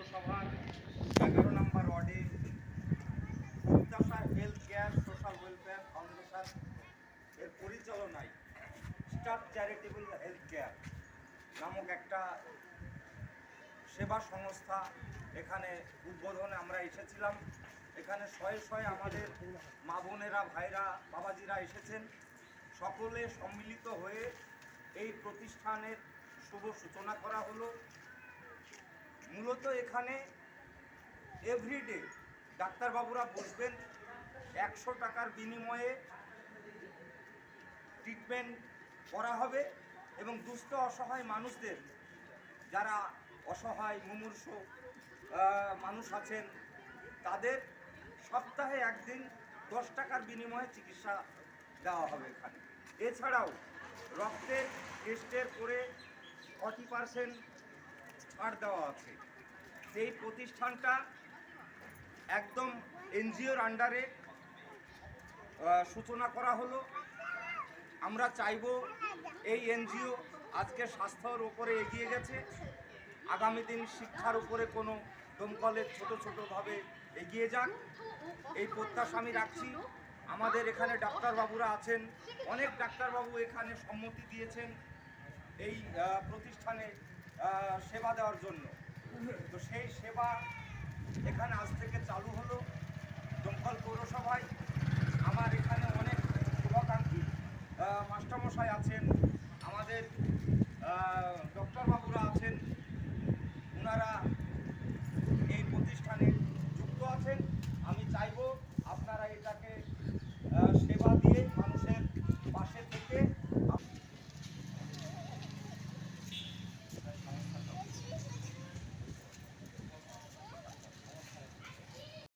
পৌরসভার 11 নম্বর ওয়ার্ডে প্রত্যাশা health care social welfare foundation এর পরিচালনায় স্টার চ্যারিটেবল হেলথ কেয়ার নামক একটা সেবা সংস্থা এখানে উদ্বোধনে আমরা এসেছিলাম। এখানে শয়ে শয়ে আমাদের মা বোনেরা, ভাইরা, বাবাজিরা এসেছেন। সকলে সম্মিলিত হয়ে এই প্রতিষ্ঠানের শুভ সূচনা করা হলো। মূলত এখানে এভরিডে ডাক্তারবাবুরা বসবেন, 100 টাকার বিনিময়ে ট্রিটমেন্ট করা হবে এবং দুস্থ অসহায় মানুষদের, যারা অসহায় মুমূর্ষ মানুষ আছেন, তাদের সপ্তাহে একদিন 10 টাকার বিনিময়ে চিকিৎসা দেওয়া হবে এখানে। এছাড়াও রক্তের টেস্টের করে 40% ছাড় দেওয়া আছে। সেই প্রতিষ্ঠানটা একদম এনজিওর আন্ডারে সূচনা করা হলো। আমরা চাইব এই এনজিও আজকে স্বাস্থ্যের উপরে এগিয়ে গেছে, আগামী দিন শিক্ষার উপরে কোনো দমকলের ছোটোভাবে এগিয়ে যান, এই প্রত্যাশা আমি রাখছি। আমাদের এখানে ডাক্তারবাবুরা আছেন, অনেক ডাক্তারবাবু এখানে সম্মতি দিয়েছেন এই প্রতিষ্ঠানে সেবা দেওয়ার জন্য। তো সেই সেবা এখানে আজ থেকে চালু হলো দমকল পৌরসভায়। আমার এখানে অনেক শুভাকাঙ্ক্ষী মাস্টারমশাই আছেন, আমাদের ডক্টরবাবুরা আছেন, ওনারা এই প্রতিষ্ঠানে যুক্ত আছেন। আমি চাইব আপনারা এটাকে সেবা দিয়ে